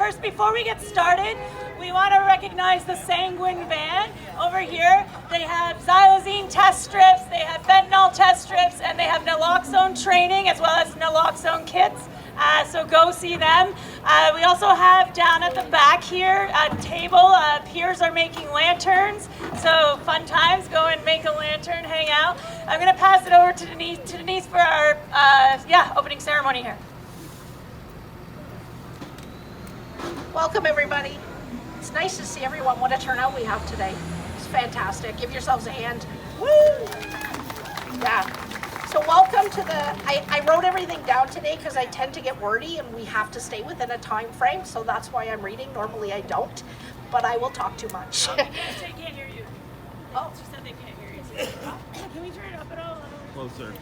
first, before we get started, we want to recognize the Sanguine van over here. They have xylazine test strips, they have fentanyl test strips, and they have naloxone training as well as naloxone kits. So go see them. We also have down at the back here a table. Peers are making lanterns. So fun times. Go and make a lantern, hang out. I'm going to pass it over to Denise for our opening ceremony here. Welcome, everybody. It's nice to see everyone. What a turnout we have today. It's fantastic. Give yourselves a hand. Woo! Yeah. So welcome to I wrote everything down today because I tend to get wordy and we have to stay within a time frame, so that's why I'm reading. Normally I don't, but I will talk too much. Yes, they can't hear you. Oh. She said they can't hear you. Can we turn it up at all? Closer.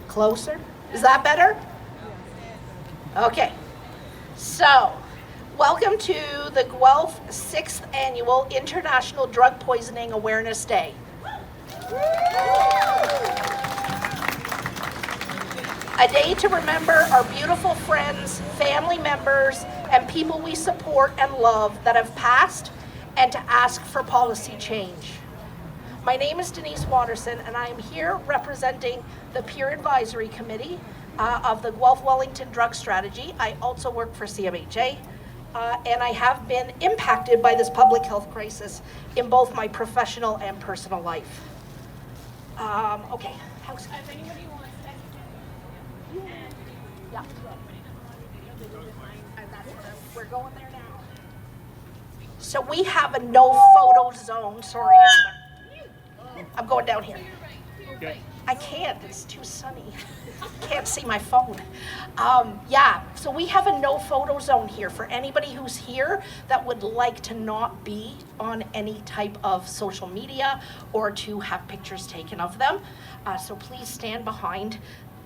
Closer? Is that better? Okay. So, welcome to the Guelph 6th Annual International Drug Poisoning Awareness Day. A day to remember our beautiful friends, family members, and people we support and love that have passed, and to ask for policy change. My name is Denise Watterson, and I am here representing the Peer Advisory Committee of the Guelph Wellington Drug Strategy. I also work for CMHA, and I have been impacted by this public health crisis in both my professional and personal life. Okay. If anybody wants to, Yeah. And that's where we're going there now. So we have a no photo zone. Sorry, everyone. I'm going down here. Okay. I can't, it's too sunny. Can't see my phone. So we have a no photo zone here for anybody who's here that would like to not be on any type of social media or to have pictures taken of them. So please stand behind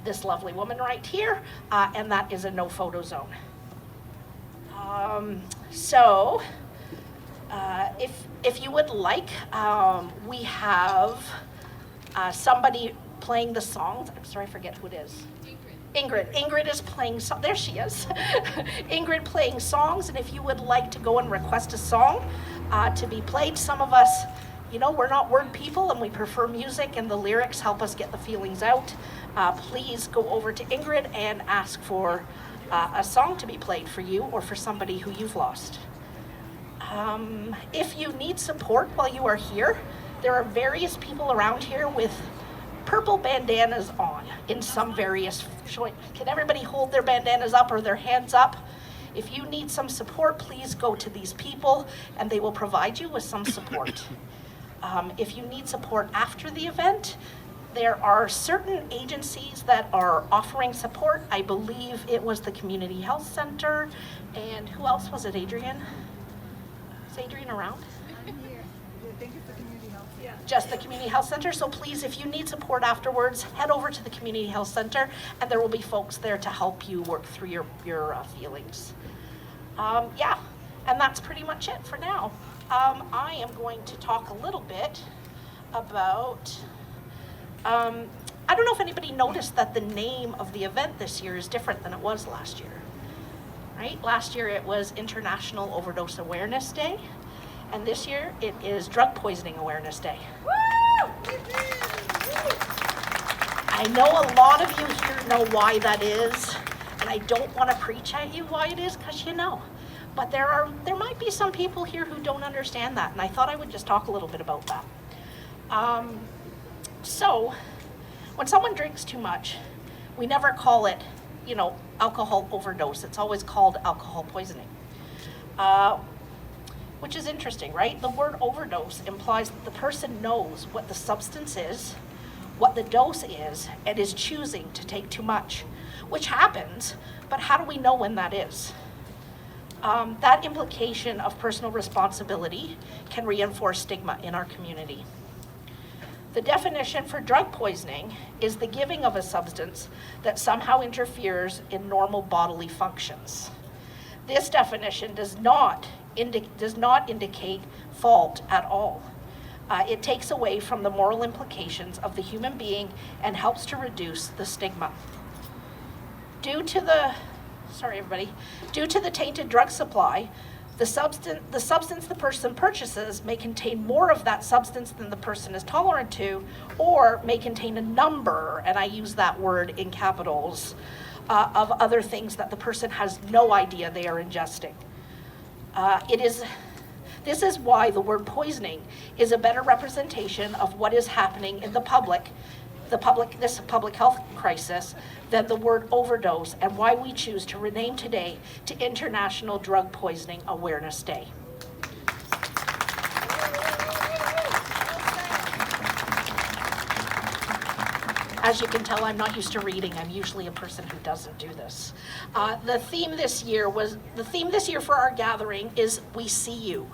this lovely woman right here, and that is a no photo zone. If you would like, we have somebody playing the songs. I'm sorry, I forget who it is. Ingrid is playing there she is. Ingrid playing songs, and if you would like to go and request a song to be played, some of us, we're not word people and we prefer music, and the lyrics help us get the feelings out. Please go over to Ingrid and ask for a song to be played for you or for somebody who you've lost. If you need support while you are here, there are various people around here with purple bandanas on in some various showing. Can everybody hold their bandanas up or their hands up? If you need some support, please go to these people and they will provide you with some support. If you need support after the event, there are certain agencies that are offering support. I believe it was the Community Health Center, and who else was it, Adrian? Is Adrian around? Just the Community Health Center. So please, if you need support afterwards, head over to the Community Health Center and there will be folks there to help you work through your feelings. And that's pretty much it for now. I am going to talk a little bit about, I don't know if anybody noticed that the name of the event this year is different than it was last year, right? Last year it was International Overdose Awareness Day. And this year, it is Drug Poisoning Awareness Day. Woo! I know a lot of you here know why that is, and I don't want to preach at you why it is, because you know. But there might be some people here who don't understand that, and I thought I would just talk a little bit about that. So, when someone drinks too much, we never call it, alcohol overdose. It's always called alcohol poisoning. Which is interesting, right? The word overdose implies that the person knows what the substance is, what the dose is, and is choosing to take too much, which happens, but how do we know when that is? That implication of personal responsibility can reinforce stigma in our community. The definition for drug poisoning is the giving of a substance that somehow interferes in normal bodily functions. This definition does not indicate fault at all. It takes away from the moral implications of the human being and helps to reduce the stigma. Due to the sorry everybody, due to the tainted drug supply, the substance the person purchases may contain more of that substance than the person is tolerant to, or may contain a number, and I use that word in capitals, of other things that the person has no idea they are ingesting. This is why the word poisoning is a better representation of what is happening in this public health crisis than the word overdose, and why we choose to rename today to International Drug Poisoning Awareness Day. As you can tell, I'm not used to reading. I'm usually a person who doesn't do this. The theme this year for our gathering is "We See You."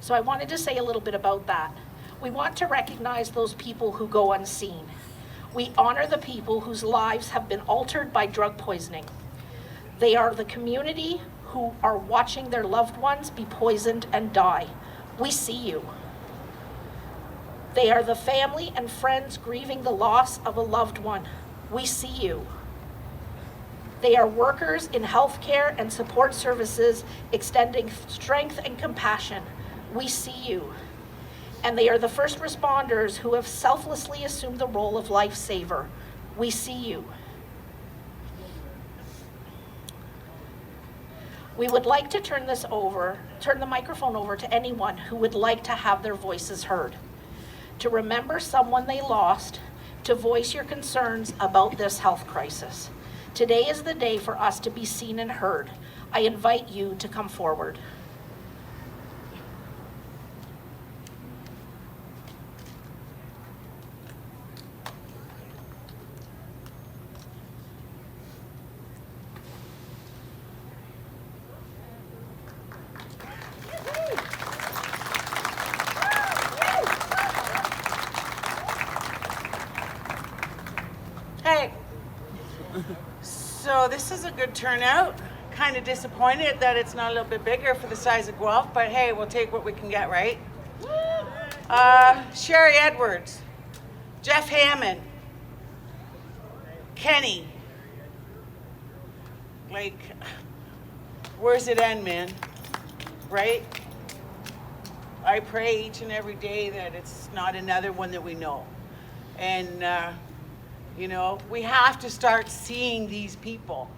So I wanted to say a little bit about that. We want to recognize those people who go unseen. We honor the people whose lives have been altered by drug poisoning. They are the community who are watching their loved ones be poisoned and die. We see you. They are the family and friends grieving the loss of a loved one. We see you. They are workers in healthcare and support services extending strength and compassion. We see you. And they are the first responders who have selflessly assumed the role of lifesaver. We see you. We would like to turn the microphone over to anyone who would like to have their voices heard, to remember someone they lost, to voice your concerns about this health crisis. Today is the day for us to be seen and heard. I invite you to come forward. Hey, so this is a good turnout. Kind of disappointed that it's not a little bit bigger for the size of Guelph, but hey, we'll take what we can get, right? Sherry Edwards, Jeff Hammond, Kenny. Like, where's it end, man? Right? I pray each and every day that it's not another one that we know. And, you know, we have to start seeing these people.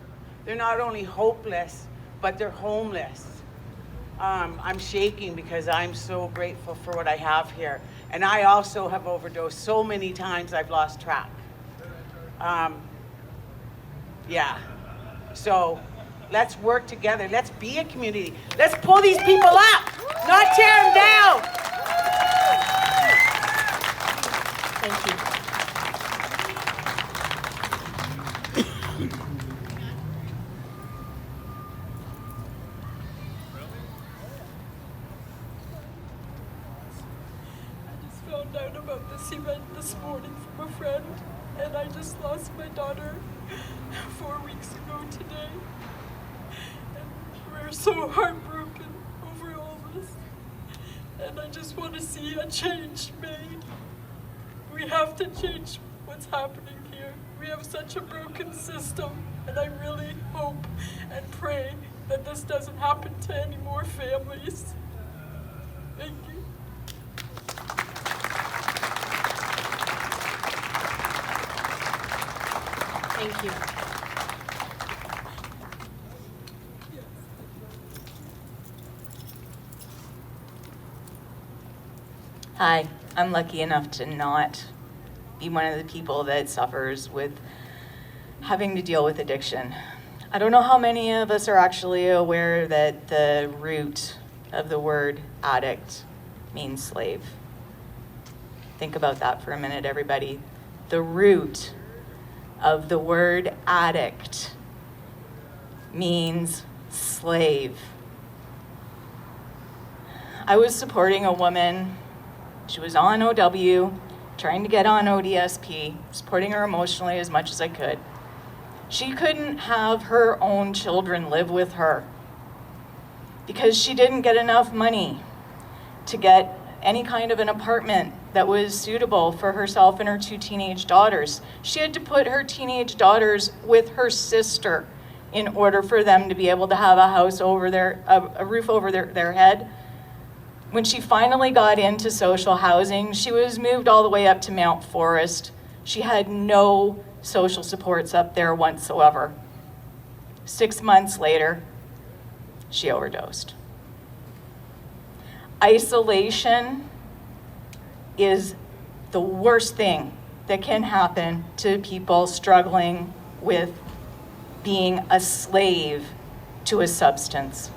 They're not only hopeless, but they're homeless. I'm shaking because I'm so grateful for what I have here. And I also have overdosed so many times I've lost track. Yeah. So let's work together. Let's be a community. Let's pull these people up, not tear them down. Thank you. Found out about this event this morning from a friend, and I just lost my daughter 4 weeks ago today. And we're so heartbroken over all this. And I just want to see a change made. We have to change what's happening here. We have such a broken system, and I really hope and pray that this doesn't happen to any more families. Thank you. Thank you. Hi, I'm lucky enough to not be one of the people that suffers with having to deal with addiction. I don't know how many of us are actually aware that the root of the word addict means slave. Think about that for a minute, everybody. The root of the word addict means slave. I was supporting a woman. She was on OW, trying to get on ODSP, supporting her emotionally as much as I could. She couldn't have her own children live with her because she didn't get enough money to get any kind of an apartment that was suitable for herself and her 2 teenage daughters. She had to put her teenage daughters with her sister in order for them to be able to have a house over a roof over their head. When she finally got into social housing, she was moved all the way up to Mount Forest. She had no social supports up there whatsoever. 6 months later, she overdosed. Isolation is the worst thing that can happen to people struggling with being a slave to a substance.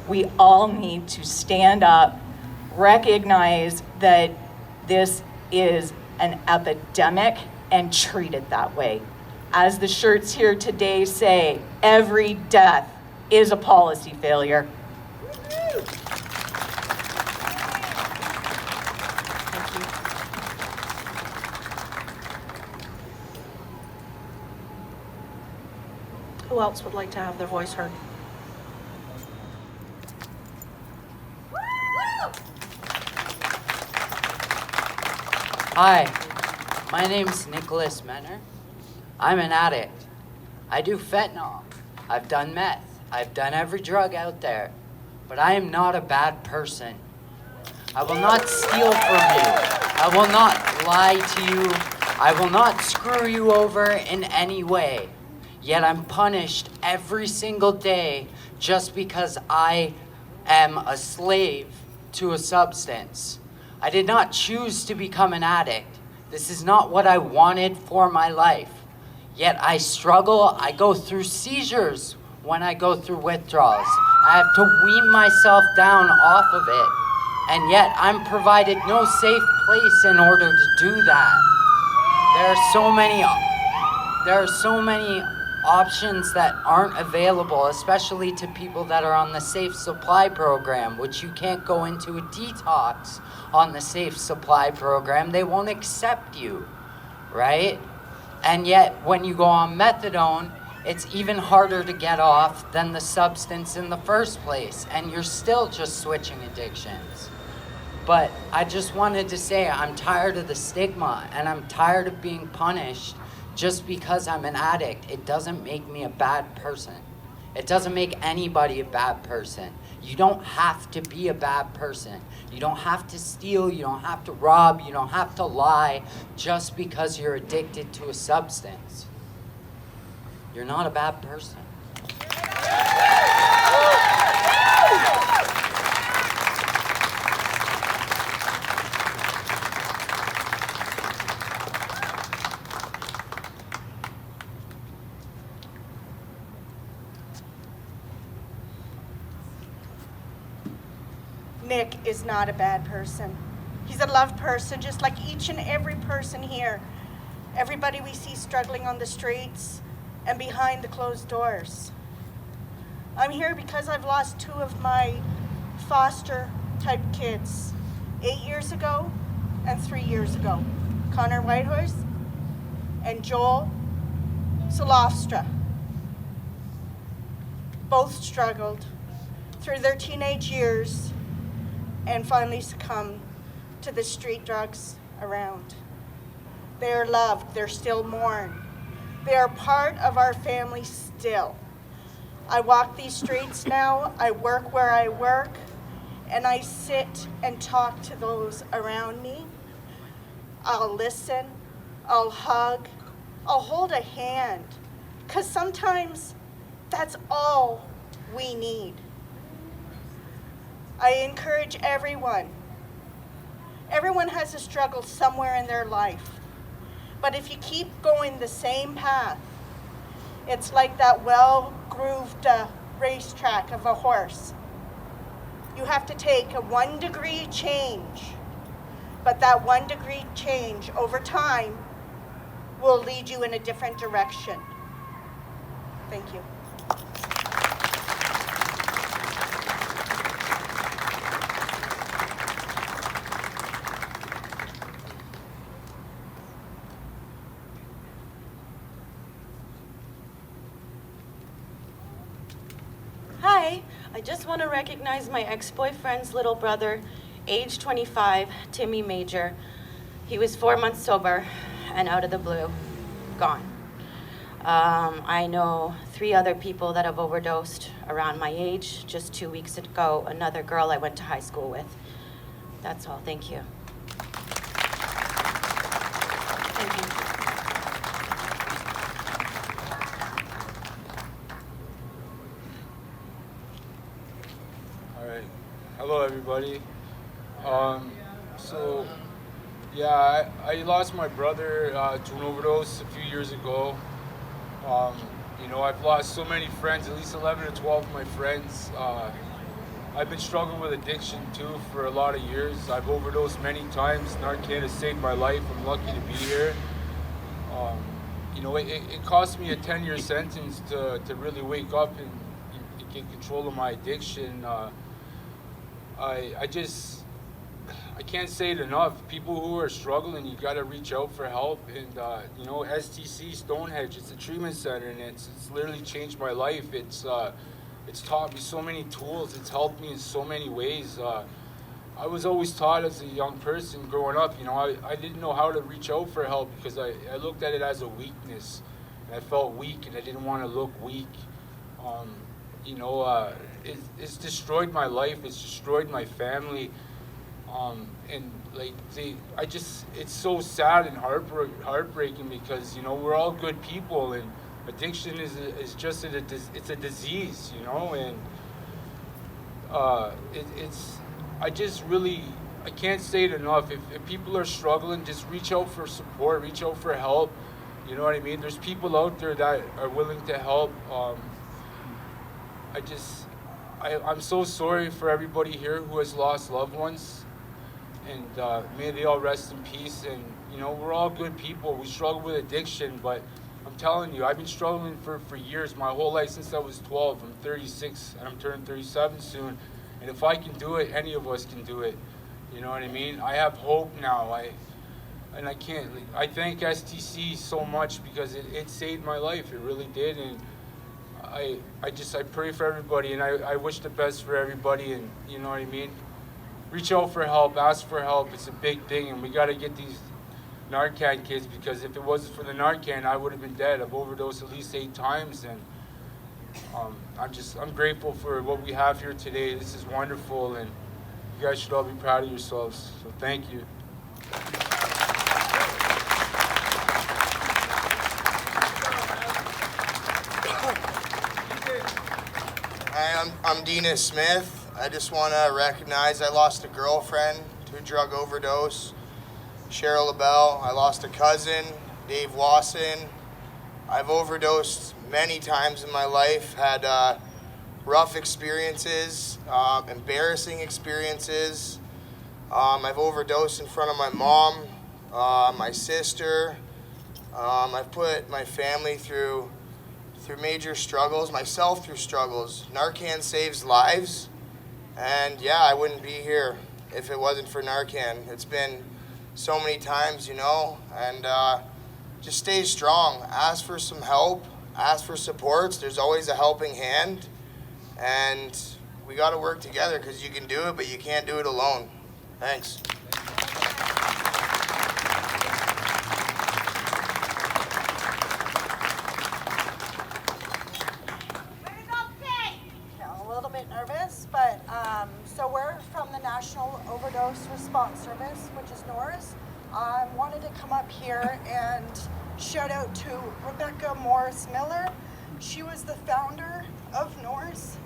We all need to stand up, recognize that this is an epidemic, and treat it that way. As the shirts here today say, every death is a policy failure. Who else would like to have their voice heard? Hi, my name's Nicholas Menner. I'm an addict. I do fentanyl. I've done meth. I've done every drug out there. But I am not a bad person. I will not steal from you. I will not lie to you. I will not screw you over in any way. Yet I'm punished every single day just because I am a slave to a substance. I did not choose to become an addict. This is not what I wanted for my life. Yet I struggle. I go through seizures when I go through withdrawals. I have to wean myself down off of it. And yet I'm provided no safe place in order to do that. There are so many options that aren't available, especially to people that are on the safe supply program, which you can't go into a detox on the safe supply program. They won't accept you, right? And yet when you go on methadone, it's even harder to get off than the substance in the first place, and you're still just switching addictions. But I just wanted to say I'm tired of the stigma, and I'm tired of being punished just because I'm an addict. It doesn't make me a bad person. It doesn't make anybody a bad person. You don't have to be a bad person. You don't have to steal, you don't have to rob, you don't have to lie just because you're addicted to a substance. You're not a bad person. Nick is not a bad person. He's a loved person, just like each and every person here. Everybody we see struggling on the streets and behind the closed doors. I'm here because I've lost 2 of my foster type kids, 8 years ago and 3 years ago. Connor Whitehorse and Joel Solofstra. Both struggled through their teenage years and finally succumb to the street drugs around. They are loved, they're still mourned. They are part of our family still. I walk these streets now, I work where I work, and I sit and talk to those around me. I'll listen, I'll hug, I'll hold a hand, because sometimes that's all we need. I encourage everyone. Everyone has a struggle somewhere in their life. But if you keep going the same path, it's like that well-grooved racetrack of a horse. You have to take a 1 degree change, but that 1 degree change over time will lead you in a different direction. Thank you. Hi, I just want to recognize my ex-boyfriend's little brother, age 25, Timmy Major. He was 4 months sober and out of the blue, gone. I know 3 other people that have overdosed around my age. Just 2 weeks ago, another girl I went to high school with. That's all. Thank you. Thank you. All right. Hello, everybody. So, yeah, I lost my brother to an overdose a few years ago. You know, I've lost so many friends, at least 11 or 12 of my friends. I've been struggling with addiction too for a lot of years. I've overdosed many times. Narcan has saved my life. I'm lucky to be here. You know, it cost me a 10-year sentence to really wake up and get control of my addiction. I can't say it enough. People who are struggling, you got to reach out for help. And you know, STC Stonehenge, it's a treatment center, and it's literally changed my life. It's taught me so many tools. It's helped me in so many ways. I was always taught as a young person growing up, you know, I didn't know how to reach out for help because I looked at it as a weakness, and I felt weak, and I didn't want to look weak. You know, it's destroyed my life. It's destroyed my family. And like it's so sad and heartbreaking because, you know, we're all good people, and addiction is just it's a disease, you know, and I can't say it enough. If people are struggling, just reach out for support, reach out for help. You know what I mean? There's people out there that are willing to help. I'm so sorry for everybody here who has lost loved ones. And may they all rest in peace. And, you know, we're all good people. We struggle with addiction, but I'm telling you, I've been struggling for years, my whole life since I was 12. I'm 36, and I'm turning 37 soon. And if I can do it, any of us can do it. You know what I mean? I have hope now. I thank STC so much because it saved my life. It really did. And I pray for everybody, and I wish the best for everybody. And you know what I mean? Reach out for help, ask for help. It's a big thing, and we got to get these Narcan kids, because if it wasn't for the Narcan, I would have been dead. I've overdosed at least 8 times, and I'm grateful for what we have here today. This is wonderful, and you guys should all be proud of yourselves. So thank you. Hi, I'm Dina Smith. I just want to recognize I lost a girlfriend to a drug overdose, Cheryl LaBelle. I lost a cousin, Dave Wasson. I've overdosed many times in my life, had rough experiences, embarrassing experiences. I've overdosed in front of my mom, my sister. I've put my family through major struggles, myself through struggles. Narcan saves lives. And yeah, I wouldn't be here if it wasn't for Narcan. It's been so many times, you know, and just stay strong. Ask for some help, ask for supports. There's always a helping hand, and we got to work together because you can do it, but you can't do it alone. Thanks. But so we're from the National Overdose Response Service, which is NORS. I wanted to come up here and shout out to Rebecca Morris Miller. She was the founder of NORS.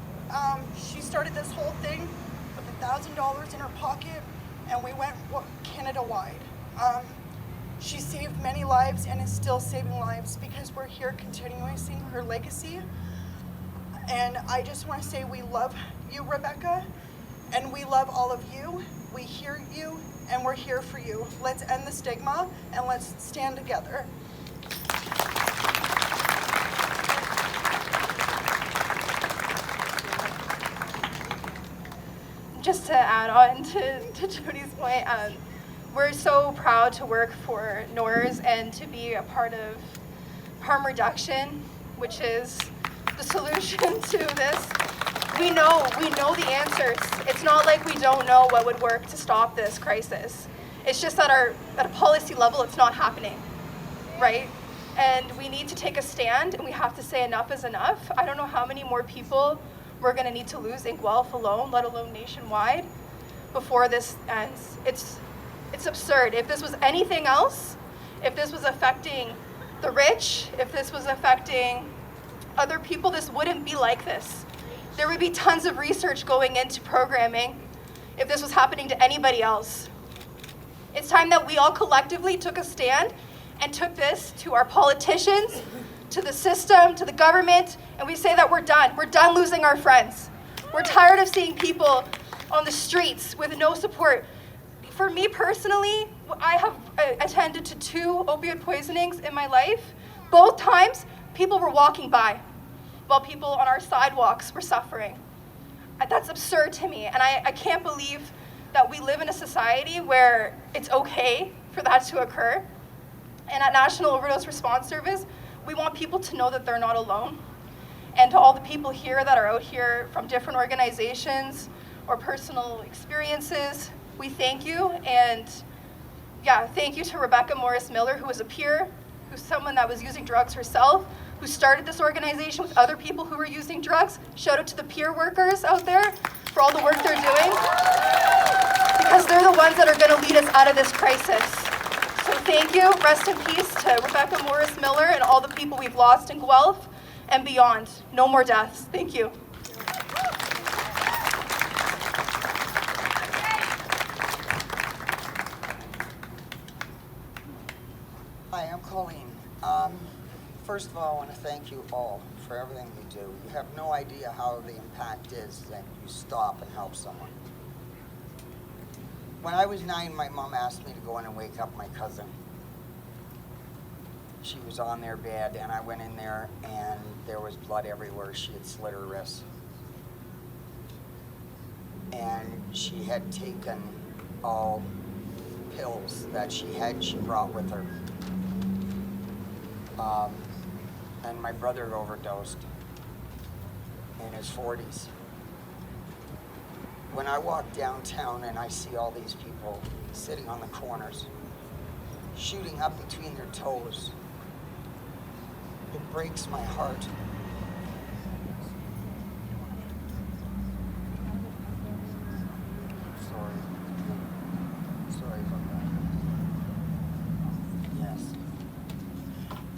She started this whole thing with $1,000 in her pocket, and we went Canada-wide. She saved many lives and is still saving lives because we're here continuing her legacy. And I just want to say we love you, Rebecca, and we love all of you. We hear you, and we're here for you. Let's end the stigma, and let's stand together. Just to add on to Jody's point, we're so proud to work for NORS and to be a part of harm reduction, which is the solution to this. We know the answers. It's not like we don't know what would work to stop this crisis. It's just that at a policy level, it's not happening, right? and we need to take a stand, and we have to say enough is enough. I don't know how many more people we're going to need to lose in Guelph alone, let alone nationwide, before this ends. It's absurd. If this was anything else, if this was affecting the rich, if this was affecting other people, this wouldn't be like this. There would be tons of research going into programming if this was happening to anybody else. It's time that we all collectively took a stand and took this to our politicians, to the system, to the government, and we say that we're done. We're done losing our friends. We're tired of seeing people on the streets with no support. For me personally, I have attended to 2 opioid poisonings in my life. Both times, people were walking by while people on our sidewalks were suffering. That's absurd to me, and I can't believe that we live in a society where it's okay for that to occur. And at National Overdose Response Service, we want people to know that they're not alone. And to all the people here that are out here from different organizations or personal experiences, we thank you. And yeah, thank you to Rebecca Morris-Miller, who was a peer, who's someone that was using drugs herself, who started this organization with other people who were using drugs. Shout out to the peer workers out there for all the work they're doing, because they're the ones that are going to lead us out of this crisis. So thank you. Rest in peace to Rebecca Morris-Miller and all the people we've lost in Guelph and beyond. No more deaths. Thank you. Hi, I'm Colleen. First of all, I want to thank you all for everything you do. You have no idea how the impact is that you stop and help someone. When I was 9, my mom asked me to go in and wake up my cousin. She was on their bed, and I went in there, and there was blood everywhere. She had slit her wrists. And she had taken all pills that she brought with her. And my brother overdosed in his 40s. When I walk downtown and I see all these people sitting on the corners, shooting up between their toes, it breaks my heart. Sorry about that. Yes.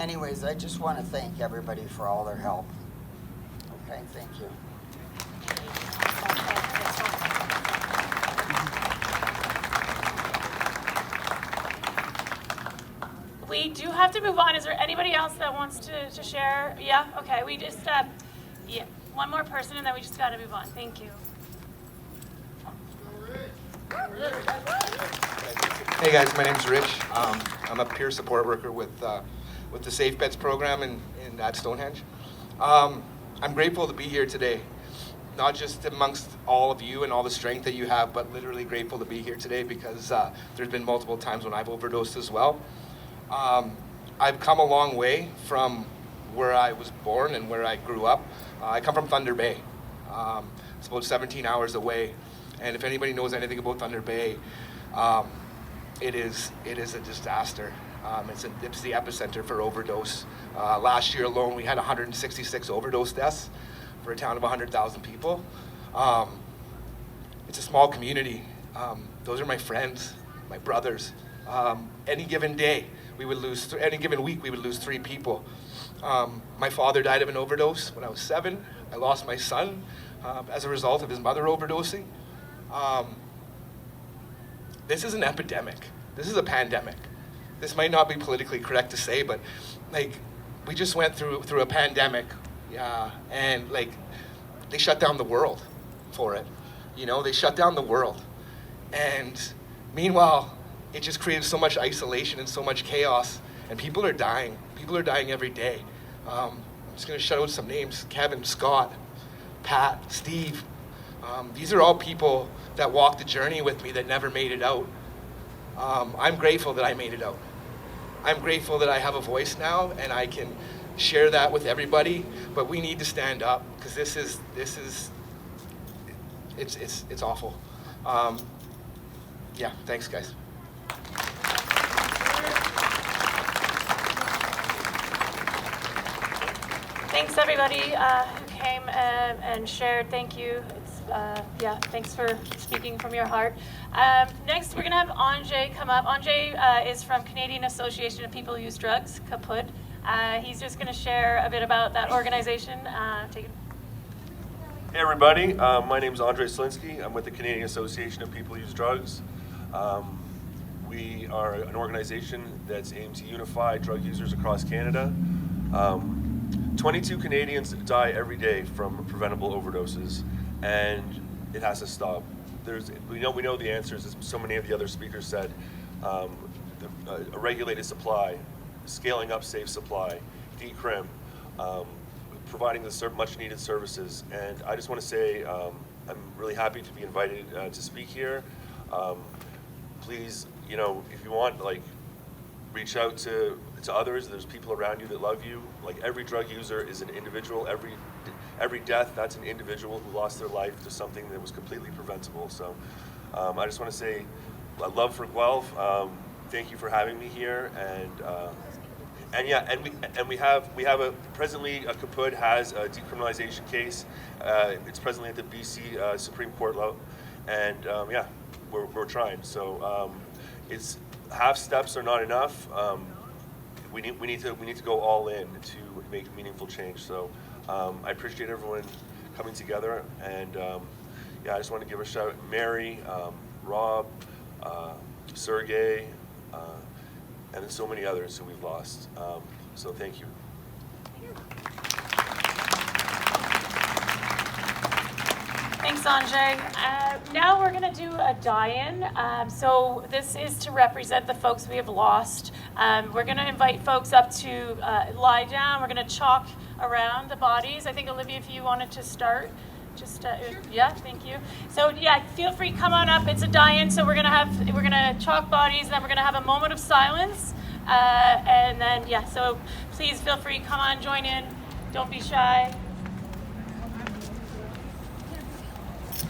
Anyways, I just want to thank everybody for all their help. Okay, thank you. We do have to move on. Is there anybody else that wants to share? Yeah? Okay, we just, yeah, one more person and then we just got to move on. Thank you. Hey guys, my name's Rich. I'm a peer support worker with the Safe Beds program at Stonehenge. I'm grateful to be here today, not just amongst all of you and all the strength that you have, but literally grateful to be here today because there's been multiple times when I've overdosed as well. I've come a long way from where I was born and where I grew up. I come from Thunder Bay. It's about 17 hours away, and if anybody knows anything about Thunder Bay, it is a disaster. It's the epicenter for overdose. Last year alone, we had 166 overdose deaths for a town of 100,000 people. It's a small community. Those are my friends, my brothers. Any given day, any given week, we would lose 3 people. My father died of an overdose when I was 7. I lost my son as a result of his mother overdosing. This is an epidemic. This is a pandemic. This might not be politically correct to say, but like, we just went through a pandemic, and like, they shut down the world for it. You know, they shut down the world. And meanwhile, it just created so much isolation and so much chaos, and people are dying. People are dying every day. I'm just gonna shout out some names: Kevin, Scott, Pat, Steve. These are all people that walked the journey with me that never made it out. I'm grateful that I made it out. I'm grateful that I have a voice now and I can share that with everybody, but we need to stand up because it's awful. Yeah, thanks guys. Thanks everybody who came and shared. Thank you. Thanks for speaking from your heart. Next, we're going to have Anjay come up. Anjay is from Canadian Association of People Who Use Drugs, Kaput. He's just going to share a bit about that organization. Take it. Hey everybody, my name is Andre Slinsky. I'm with the Canadian Association of People Who Use Drugs. We are an organization that's aimed to unify drug users across Canada. 22 Canadians die every day from preventable overdoses, and it has to stop. We know the answers, as so many of the other speakers said. A regulated supply, scaling up safe supply, decrim, providing the much needed services. And I just want to say I'm really happy to be invited to speak here. Please, if you want, reach out to others. There's people around you that love you. Every drug user is an individual. Every death, that's an individual who lost their life to something that was completely preventable. So I just want to say love for Guelph. Thank you for having me here. Presently Kaput has a decriminalization case. It's presently at the BC Supreme Court level, and we're trying. So it's half steps are not enough. We need to go all in to make meaningful change. So I appreciate everyone coming together, and I just want to give a shout out Mary, Rob, Sergey, and then so many others who we've lost. So thank you. Thanks, Anjay. Now we're going to do a die-in. So this is to represent the folks we have lost. We're going to invite folks up to lie down. We're going to chalk around the bodies. I think, Olivia, if you wanted to start. Thank you. So feel free, come on up. It's a die-in, so we're gonna chalk bodies, and then we're gonna have a moment of silence, and then so please feel free, come on, join in. Don't be shy.